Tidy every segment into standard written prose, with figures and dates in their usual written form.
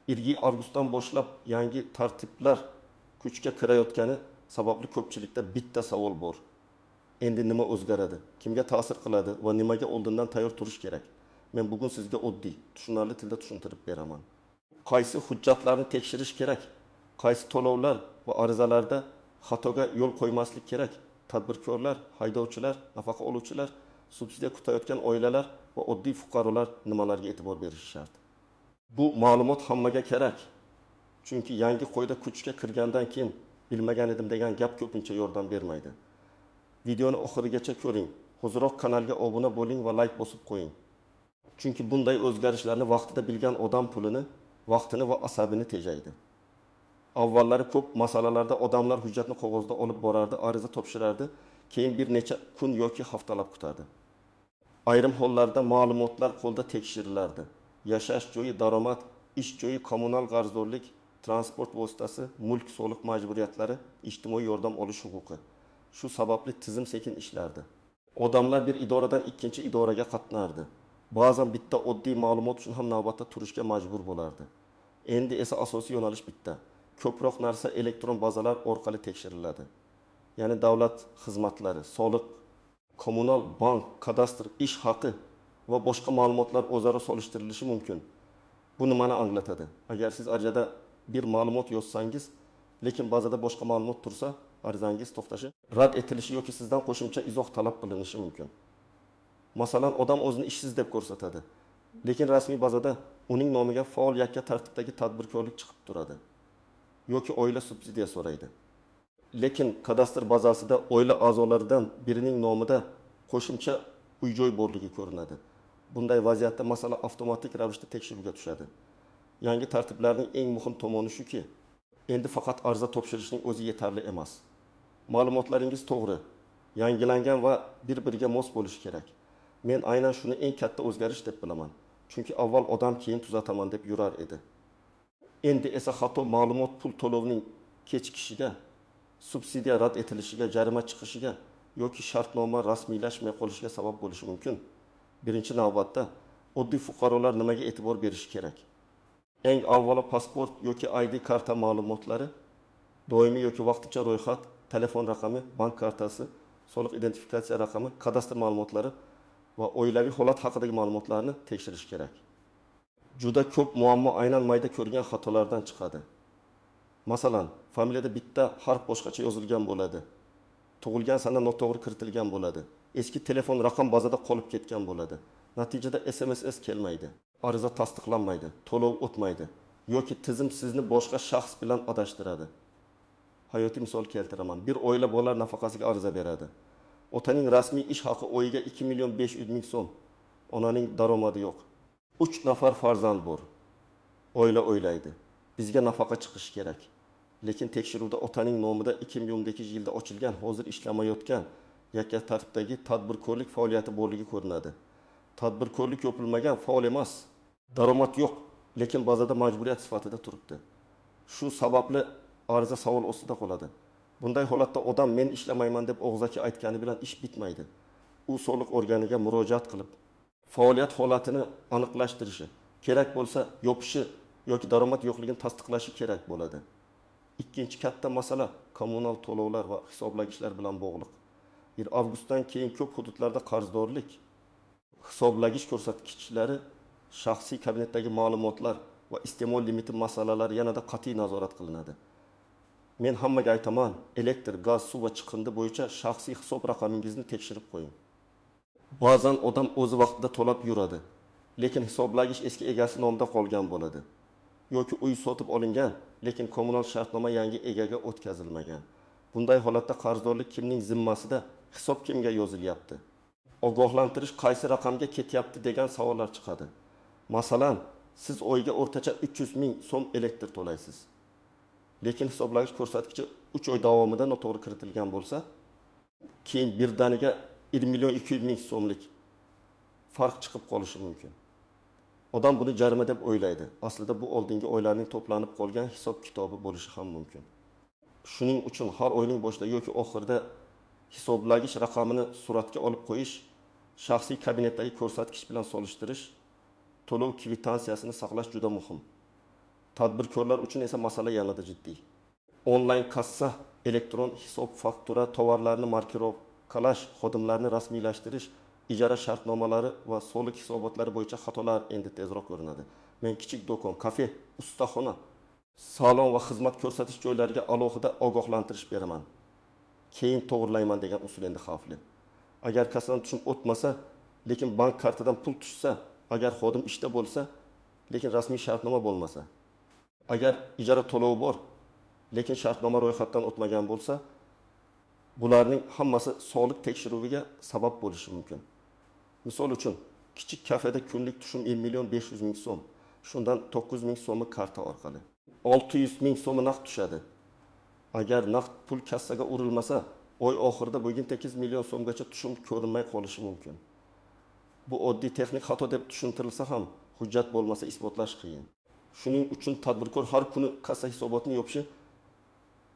Avgustdan boshlab yangi tartiblar kuchga kirayotgani sababli ko'pchilikda bitta savol bor. Endi nima o'zgaradi? Kimga ta'sir qiladi va nimaga oldindan tayyor turish kerak? Men bugun sizga oddiy, tushunarli tilda tushuntirib beraman. Qaysi hujjatlarni tekshirish kerak? Qaysi to'lovlar va arizalarda xatoga yo'l qo'ymaslik kerak? Tadbirkorlar, haydovchilar, nafaqa oluvchilar, subsidiya kutayotgan oilalar va oddiy fuqarolar nimalarga e'tibor berishi shart? Bu ma'lumot hammaga kerak. Chunki yangi qo'yda kuchga kirgandan keyin bilmagan edim degan gap ko'pincha yordam bermaydi. Videoni oxirigacha ko'ring. Hoziroq kanalga obuna bo'ling va like bosib qo'ying. Chunki bunday o'zgarishlarni vaqtida bilgan odam pulini, vaqtini va asabini tejaydi. Avvallari ko'p masalalarda odamlar hujjatni qog'ozda olib borardi, ariza topshirardi, keyin bir necha kun yoki haftalab kutardi. Ayrim hollarda ma'lumotlar qo'lda tekshirilardi. Yashash joyi, daromad, ish joyi, kommunal qarzdorlik, transport vositasi, mulk soliq majburiyatlari, ijtimoiy yordam olish huquqi. Shu sababli tizim sekin ishlardi. Odamlar bir idoradan ikkinchi idoraga qatnardi. Ba'zan bitta oddiy ma'lumot uchun ham navbatda turishga majbur bo'lardi. Endi esa asosiy yo'nalish bitta. Ko'proq narsa elektron bazalar orqali tekshiriladi. Ya'ni davlat xizmatlari, soliq, kommunal, bank, kadastr, ish haqi va boshqa ma'lumotlar o'zaro solishtirilishi mumkin. Bu nimani anglatadi? Agar siz arizada bir ma'lumot yozsangiz, lekin bazada boshqa ma'lumot tursa, arizangiz to'xtashi, rad etilishi yoki sizdan qo'shimcha izoh talab qilinishi mumkin. Masalan, odam o'zini ishsiz deb ko'rsatadi, lekin rasmiy bazada uning nomiga faol yakka tartibdagi tadbirkorlik chiqib turadi. Yoki oila subsidiya so'raydi. Lekin kadastr bazasida oila a'zolaridan birining nomida qo'shimcha uy-joy borligi ko'rinadi. Bunday vaziyatda masala avtomatik ravishda tekshiruvga tushadi. Yangi tartiblarning eng muhim tomoni shuki, endi faqat ariza topshirishning o'zi yetarli emas. Ma'lumotlaringiz to'g'ri, yangilangan va bir-biriga mos bo'lishi kerak. Men aynan shuni eng katta o'zgarish deb bilaman. Chunki avval odam keyin tuzataman deb yurar edi. Endi esa xato ma'lumot pul to'lovining kechikishiga, subsidiya rad etilishiga, jarima chiqishiga yoki shartnoma rasmiylashmay qolishiga sabab bo'lishi mumkin. Birinchi navbatda oddiy fuqarolar nimaga e'tibor berishi kerak? Eng avvalo pasport yoki ID karta ma'lumotlari, doimiy yoki vaqtincha ro'yxat, telefon raqami, bank kartasi, soliq identifikatsiya raqami, kadastr ma'lumotlari va oilaviy holat haqidagi ma'lumotlarni tekshirish kerak. Juda ko'p muammo aynan mayda ko'rgan xatolardan chiqadi. Masalan, familiyada bitta harf boshqacha yozilgan bo'ladi. Tug'ilgan sana noto'g'ri kiritilgan bo'ladi. Eski telefon raqam bazada qolib ketgan bo'ladi. Natijada SMS kelmaydi, ariza tasdiqlanmaydi, to'lov o'tmaydi yoki tizim sizni boshqa shaxs bilan adashtiradi. Hayotiy misol keltiraman. Bir oila bolalar nafaqasiga ariza beradi. Otaning rasmiy ish haqi oyiga 2.500.000 so'm. Onaning daromadi yo'q. 3 nafar farzand bor. Oila o'ylaydi. Bizga nafaqa chiqish kerak. Lekin tekshiruvda otaning nomida 2012-yilda ochilgan, hozir ishlamayotgan yakka tartibdagi tadbirkorlik faoliyati borligi ko'rinadi. Tadbirkorlik yopilmagan, faol emas. Daromad yo'q, lekin bazada majburiyat sifatida turibdi. Shu sababli ariza savol ostida qoladi. Bunday holatda odam men ishlamayman deb og'zaki aytgani bilan ish bitmaydi. U soliq organiga murojaat qilib, faoliyat holatini aniqlashtirishi, kerak bo'lsa yopishi yoki daromad yo'qligini tasdiqlashi kerak bo'ladi. Ikkinchi katta masala kommunal to'lovlar va hisoblagichlar bilan bog'liq. 1 avgustdan keyin ko'p hududlarda qarzdorlik, hisoblagich ko'rsatkichlari, shaxsiy kabinetdagi ma'lumotlar va iste'mol limiti masalalari yanada qat'iy nazorat qilinadi. Men hammaga aytaman, elektr, gaz, suv va chiqindi bo'yicha shaxsiy hisob raqamingizni tekshirib qo'ying. Ba'zan odam o'zi vaqtida to'lab yuradi, lekin hisoblagich eski egasi nomida qolgan bo'ladi. Yoki uy sotib olingan, lekin kommunal shartnoma yangi egaga o'tkazilmagan. Bunday holatda qarzdorlik kimning zimmasida, hisob kimga yozilyapti? Ogohlantirish qaysi raqamga ketyapti degan savollar chiqadi. Masalan, siz oyiga o'rtacha 300.000 so'm elektr to'laysiz. Lekin hisoblagich ko'rsatkichi 3 oy davomida noto'g'ri kiritilgan bo'lsa, keyin birdaniga 1.200.000 so'mlik farq chiqib qolishi mumkin. Odam buni jarima deb o'ylaydi. Aslida bu oldingi oylarning to'planib qolgan hisob kitobi bo'lishi ham mumkin. Shuning uchun har oyning boshida yoki oxirida hisoblagich raqamini suratga olib qo'yish, shaxsiy kabinetdagi ko'rsatkich bilan solishtirish, to'lov kvitansiyasini saqlash juda muhim. Tadbirkorlar uchun esa masala yanada jiddiy. Onlayn kassa, elektron hisob, faktura, tovarlarni markirovkalash, xodimlarni rasmiylashtirish, ijara shartnomalari va soliq hisobotlari bo'yicha xatolar endi tezroq ko'rinadi. Men kichik do'kon, kafe, ustaxona, salon va xizmat ko'rsatish joylariga alohida ogohlantirish beraman. Keyin to'g'rilayman degan usul endi xavfli. Agar kassadan tushum o'tmasa, lekin bank kartidan pul tushsa, agar xodim ishda bo'lsa, lekin rasmiy shartnoma bo'lmasa, agar ijara to'lovi bor, lekin shartnoma ro'yxatdan o'tmagan bo'lsa, bularning hammasi soliq tekshiruviga sabab bo'lishi mumkin. Misol uchun, kichik kafeda kunlik tushum 1.500.000 so'm, shundan 9.000 so'mi karta orqali. 600.000 so'mi naqd tushadi. Agar naqd pul kassaga urilmasa, oy oxirida bo'lgan 8 million so'mgacha tushum ko'rinmay qolishi mumkin. Bu oddiy texnik xato deb tushuntirilsa ham, hujjat bo'lmasa isbotlash qiyin. Shuning uchun tadbirkor har kuni kassa hisobotini yopishi,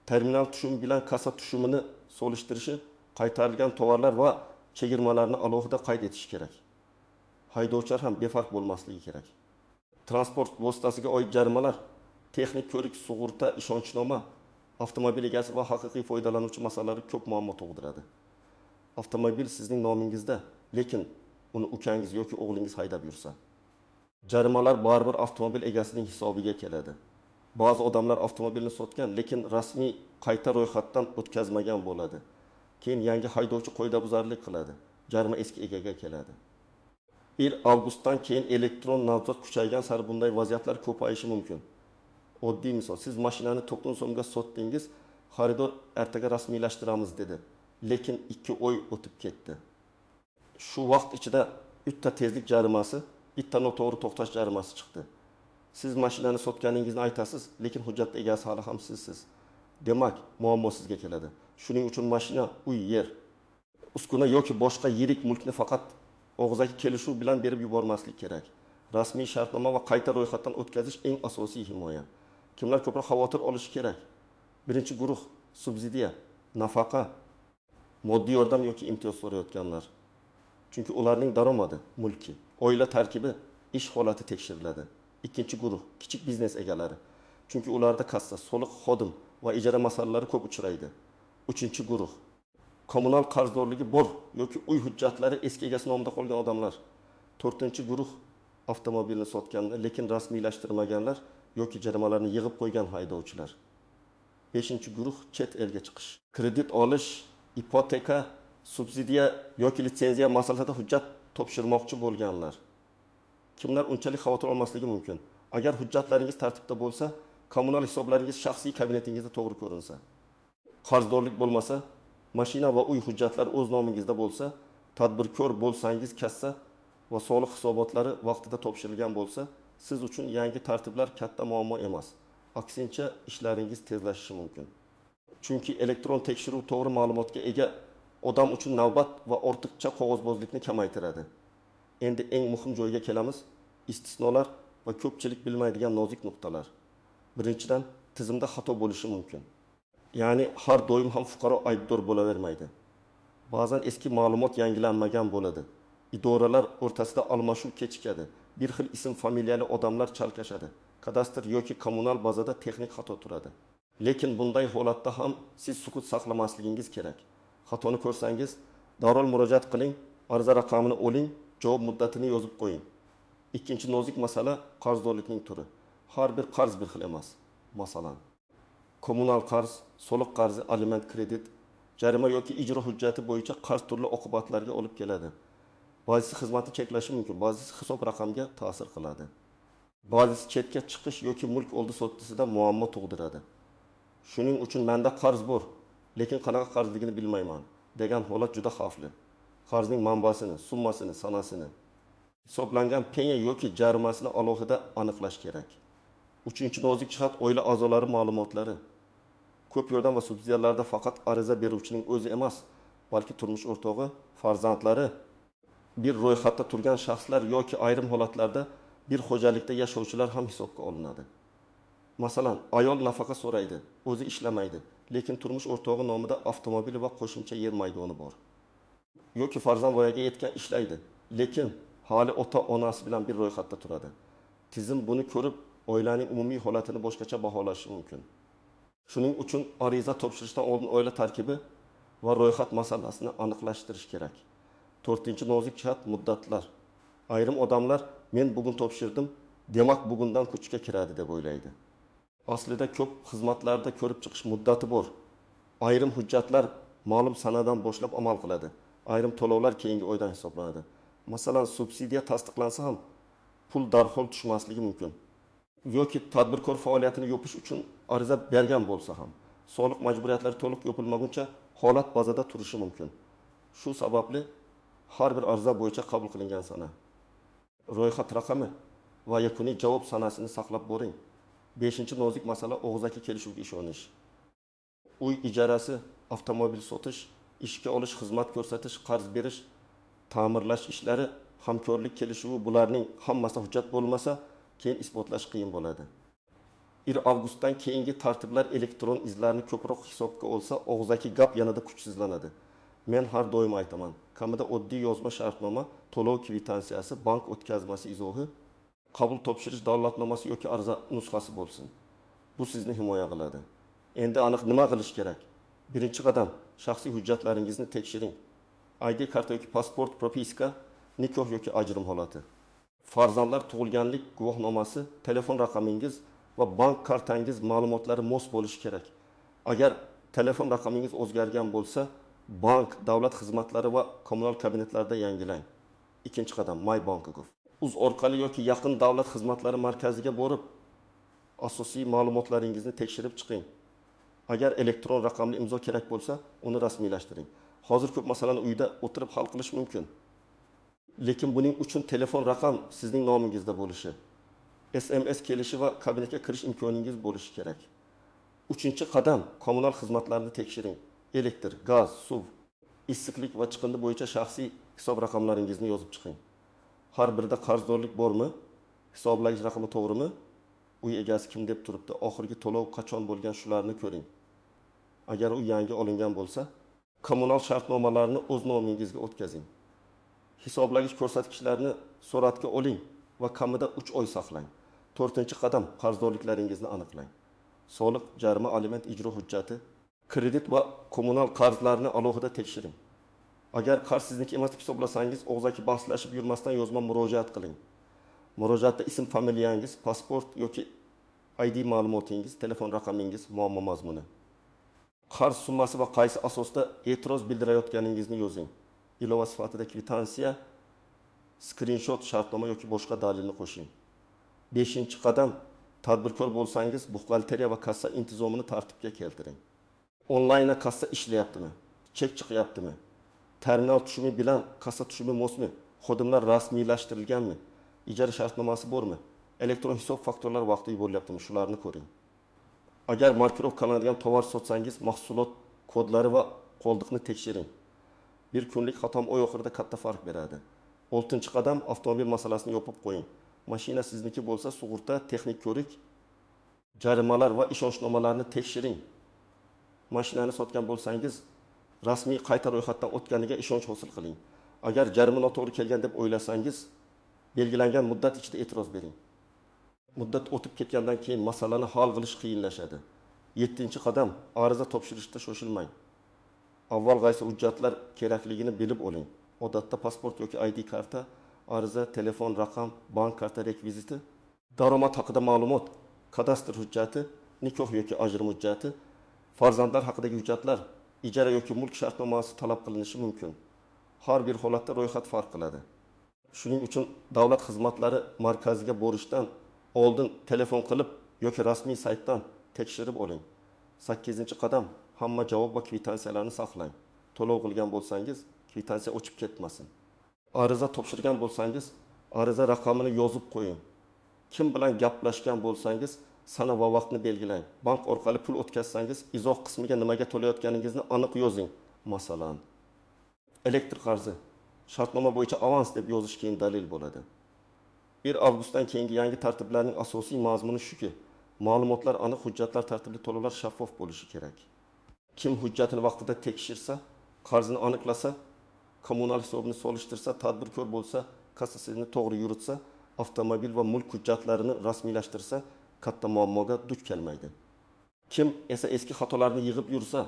terminal tushumi bilan kassa tushumini solishtirishi, qaytarilgan tovarlar va chegirmalarni alohida qayd etish kerak. Haydovchilar ham befarq bo'lmasligi kerak. Transport vositasiga oid jarimalar, texnik ko'rik, sug'urta, ishonchnoma, avtomobil egasi va haqiqiy foydalanuvchi masalalari ko'p muammo tug'diradi. Avtomobil sizning nomingizda, lekin uni ukangiz yoki o'g'lingiz haydab yursa, jarimalar baribir avtomobil egasining hisobiga keladi. Ba'zi odamlar avtomobilni sotgan, lekin rasmiy qayta ro'yxatdan o'tkazmagan bo'ladi. Keyin yangi haydovchi qoidabuzarlik qiladi. Jarima eski egaga keladi. 1 avgustdan keyin elektron navbat kuchaygan sari bunday vaziyatlar ko'payishi mumkin. Oddiy misol, siz mashinani 9 so'mga sotdingiz, xaridor ertaga rasmiylashtiramiz dedi. Lekin 2 oy o'tib ketdi. Shu vaqt ichida 3 ta tezlik jarimasi, bitta noto'g'ri to'xtash jarimasi chiqdi. Siz mashinani sotganingizni aytasiz, lekin hujjat egasi hali ham sizsiz. Demak, muammo sizga keladi. Shuning uchun mashina, uy, yer, uskuna yoki boshqa yirik mulkni faqat og'zaki kelishuv bilan berib yubormaslik kerak. Rasmiy shartnoma va qayta ro'yxatdan o'tkazish eng asosiy himoya. Kimlar ko'proq xavotir olishi kerak? Birinchi guruh subsidiya, nafaqa, moddiy yordam yoki imtiyoz so'rayotganlar. Chunki ularning daromadi, mulki, oila tarkibi, ish holati tekshiriladi. Ikkinchi guruh kichik biznes egalari. Chunki ularda kassa, soliq, xodim va ijara masalalari ko'p uchraydi. Uchinchi guruh kommunal qarzdorligi bor yoki uy hujjatlari eski egasi nomida qolgan odamlar. To'rtinchi guruh avtomobilni sotganlar, lekin rasmiylashtirmaganlar yoki jarimalarni yig'ib qo'ygan haydovchilar. Beshinchi guruh chet elga chiqish. Kredit olish, ipoteka, subsidiya yoki litsenziya masalasida hujjat topshirmoqchi bo'lganlar. Kimlar unchalik xavotir olmasligi mumkin? Agar hujjatlaringiz tartibda bo'lsa, kommunal hisoblaringiz shaxsiy kabinetingizda to'g'ri ko'rinsa, qarzdorlik bo'lmasa, mashina va uy hujjatlari o'z nomingizda bo'lsa, tadbirkor bo'lsangiz kassa va soliq hisobotlari vaqtida topshirilgan bo'lsa, siz uchun yangi tartiblar katta muammo emas. Aksincha, ishlaringiz tezlashishi mumkin. Chunki elektron tekshiruv to'g'ri ma'lumotga ega odam uchun navbat va ortiqcha qog'ozbozlikni kamaytiradi. Endi eng muhim joyga kelamiz: istisnolar va ko'pchilik bilmaydigan nozik nuqtalar. Birinchidan, tizimda xato bo'lishi mumkin. Ya'ni har doim ham fuqaro aybdor bo'lavermaydi. Ba'zan eski ma'lumot yangilanmagan bo'ladi. Idoralar o'rtasida almashuv kechikadi. Bir xil ism familiyali odamlar chalkashadi. Kadastr yoki kommunal bazada texnik xato turadi. Lekin bunday holatda ham siz sukut saqlamasligingiz kerak. Xatoni ko'rsangiz, darhol murojaat qiling, ariza raqamini oling, javob muddatini yozib qo'ying. Ikkinchi nozik masala qarzdorlikning turi. Har bir qarz bir xil emas. Masalan, kommunal qarz, soliq qarzi, aliment, kredit, jarima yoki ijro hujjati bo'yicha qarz turli oqibatlarga olib keladi. Ba'zisi xizmatni cheklashi mumkin, ba'zisi hisob raqamga ta'sir qiladi. Ba'zisi chetga chiqish yoki mulk oldi sottisida muammo tug'diradi. Shuning uchun menda qarz bor, lekin qanaqa qarzligini bilmayman degan holat juda xavfli. Qarzning manbasini, summasini, sanasini, hisoblangan penya yoki jarimasini alohida aniqlash kerak. Uchinchi nozik jihat oila a'zolari ma'lumotlari. Ko'p yordam va subsidiyalarda faqat ariza beruvchining o'zi emas, balki turmush o'rtog'i, farzandlari, bir ro'yxatda turgan shaxslar yoki ayrim holatlarda bir xo'jalikda yashovchilar ham hisobga olinadi. Masalan, ayol nafaqa so'raydi, o'zi ishlamaydi, lekin turmush o'rtog'i nomida avtomobili va qo'shimcha yer maydoni bor. Yoki farzand voyaga yetgan ishlaydi, lekin hali ota-onasi bilan bir ro'yxatda turadi. Tizim buni ko'rib, oilaning umumiy holatini boshqacha baholashi mumkin. Shuning uchun ariza topshirishdan oldin oila tarkibi va ro'yxat masalasini aniqlashtirish kerak. 4-nozik jihat muddatlar. Ayrim odamlar men bugun topshirdim, demak bugundan kuchga kiradi deb o'ylaydi. Aslida ko'p xizmatlarda ko'rib chiqish muddati bor. Ayrim hujjatlar ma'lum sanadan boshlab amal qiladi. Ayrim to'lovlar keyingi oydan hisoblanadi. Masalan, subsidiya tasdiqlansa ham pul darhol tushmasligi mumkin. Yoki tadbirkor faoliyatini yopish uchun ariza bergan bo'lsa ham soliq majburiyatlari to'liq yopilmaguncha holat bazada turishi mumkin. Shu sababli har bir ariza bo'yicha qabul qilingan sana, ro'yxat raqami va yakuniy javob sanasini saqlab boring. 5-nozik masala og'zaki kelishuvga ishonish. Uy ijarasi, avtomobil sotish, ishga olish, xizmat ko'rsatish, qarz berish, ta'mirlash ishlari, hamkorlik kelishuvi, bularning hammasi hujjat bo'lmasa, keyin isbotlash qiyin bo'ladi. 1-avgustdan keyingi tartiblar elektron izlarni ko'proq hisobga olsa, og'zaki gap yanada kuchsizlanadi. Men har doim aytaman, kamida oddiy yozma shartnoma, to'lov kvitansiyasi, bank o'tkazmasi izohi, qabul topshirish dalolatnomasi yoki ariza nusxasi bo'lsin. Bu sizni himoya qiladi. Endi aniq nima qilish kerak? Birinchi qadam, shaxsiy hujjatlaringizni tekshiring. ID karta yoki pasport, propiska, nikoh yoki ajrim holati. Farzandlar tug'ilganlik guvohnomasi, telefon raqamingiz va bank kartangiz ma'lumotlari mos bo'lishi kerak. Agar telefon raqamingiz o'zgargan bo'lsa, bank, davlat xizmatlari va kommunal kabinetlarda yangilang. Ikkinchi qadam, My Bank.gov. Uz orqali yoki yaqin davlat xizmatlari markaziga borib, asosiy ma'lumotlaringizni tekshirib chiqing. Agar elektron raqamli imzo kerak bo'lsa, uni rasmiylashtiring. Hozir ko'p masalani uyda o'tirib hal qilish mumkin. Lekin buning uchun telefon raqam sizning nomingizda bo'lishi, SMS kelishi va kabinetga kirish imkoningiz bo'lishi kerak. 3-qadam, kommunal xizmatlarni tekshiring. Elektr, gaz, suv, issiqlik va chiqindi bo'yicha shaxsiy hisob raqamlaringizni yozib chiqing. Har birida qarzdorlik bormi? Hisoblagich raqami to'g'rimi? Uy egasi kim deb turibdi? Oxirgi to'lov qachon bo'lgan, shularni ko'ring. Agar u yangi olingan bo'lsa, kommunal shartnomalarni o'z nomingizga o'tkazing. Hisoblagich ko'rsatkichlarini suratga oling va kamida 3 oy saqlang. 4-qadam, qarzdorliklaringizni aniqlang. Soliq, jarima, aliment ijro hujjati, kredit va kommunal qarzlarni alohida tekshiring. Agar qarz sizniki emas deb hisoblasangiz, og'zaki bahslashib yurmasdan yozma murojaat qiling. Murojaatda ism, familiyangiz, pasport yoki ID ma'lumotingiz, telefon raqamingiz, muammo mazmuni. Qarz summasi va qaysi asosda e'tiroz bildirayotganingizni yozing. Ilova sifatida kvitansiya, screenshot, shartnoma yoki boshqa dalilni qo'shing. 5-qadam, tadbirkor bo'lsangiz, buxgalteriya va kassa intizomini tartibga keltiring. Onlayn kassa ishlayaptimi? Chek chiqyaptimi? Terminal tushumi bilan kassa tushumi mosmi? Xodimlar rasmiylashtirilganmi? Ijara shartnomasi bormi? Elektron hisob faktorlar vaqtida yuboryaptimi? Shularni ko'ring. Agar markirovkalanadigan tovar sotsangiz, mahsulot kodlari va qoldiqni tekshiring. Bir kunlik xatom oy oxirida katta farq beradi. 6-qadam, avtomobil masalasini yopib qo'ying. Mashina sizniki bo'lsa, sug'urta, texnik ko'rik, jarimalar va ishonchnomalarni tekshiring. Mashinani sotgan bo'lsangiz, rasmiy qayta ro'yxatdan o'tganiga ishonch hosil qiling. Agar jarima noto'g'ri kelgan deb o'ylasangiz, belgilangan muddat ichida e'tiroz bering. Muddat o'tib ketgandan keyin masalani hal qilish qiyinlashadi. 7-qadam, ariza topshirishda shoshilmang. Avval qaysi hujjatlar kerakligini bilib oling. Odatda pasport yoki ID karta, ariza, telefon raqam, bank karta rekviziti, daromad haqida ma'lumot, kadastr hujjati, nikoh yoki ajrim hujjati, farzandlar haqidagi hujjatlar, ijara yoki mulk shartnomasi talab qilinishi mumkin. Har bir holatda ro'yxat farq qiladi. Shuning uchun davlat xizmatlari markaziga borishdan oldin telefon qilib yoki rasmiy saytdan tekshirib oling. 8-qadam, hamma javob va kvitansiyalarni saqlang. To'lov qilgan bo'lsangiz, kvitansiya o'chib ketmasin. Ariza topshirgan bo'lsangiz, ariza raqamini yozib qo'ying. Kim bilan gaplashgan bo'lsangiz, sana va vaqtni belgilang. Bank orqali pul o'tkazsangiz, izoh qismiga nimaga to'layotganingizni aniq yozing. Masalan, elektr qarzi, shartnoma bo'yicha avans deb yozish keyin dalil bo'ladi. 1-avgustdan keyingi yangi tartiblarning asosiy mazmuni shuki, ma'lumotlar aniq, hujjatlar tartibli, to'lovlar shaffof bo'lishi kerak. Kim hujjatini vaqtida tekshirsa, qarzini aniqlasa, kommunal hisobini solishtirsa, tadbirkor bo'lsa, kassasini to'g'ri yuritsa, avtomobil va mulk hujjatlarini rasmiylashtirsa, katta muammoga duch kelmaydi. Kim esa eski xatolarni yig'ib yursa,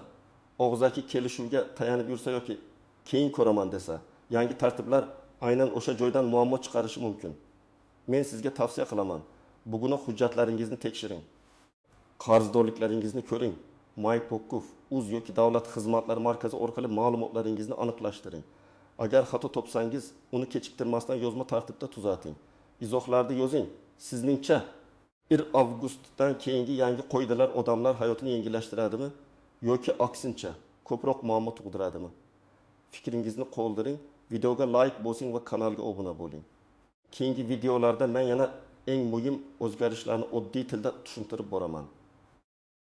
og'zaki kelishuvga tayanib yursa yoki keyin ko'raman desa, yangi tartiblar aynan o'sha joydan muammo chiqarishi mumkin. Men sizga tavsiya qilaman. Bugun hujjatlaringizni tekshiring. Qarzdorliklaringizni ko'ring. MyPokuf, Uz yoki davlat xizmatlari markazi orqali ma'lumotlaringizni aniqlashtiring. Agar xato topsangiz, uni kechiktirmasdan yozma tartibda tuzating. Izohlarni yozing. Sizningcha 1 avgustdan keyingi yangi qoidalar odamlar hayotini yengillashtiradimi yoki aksincha ko'proq muammo tug'diradimi? Fikringizni qoldiring, videoga like bosing va kanalga obuna bo'ling. Keyingi videolarda men yana eng muhim o'zgarishlarni oddiy tilda tushuntirib boraman.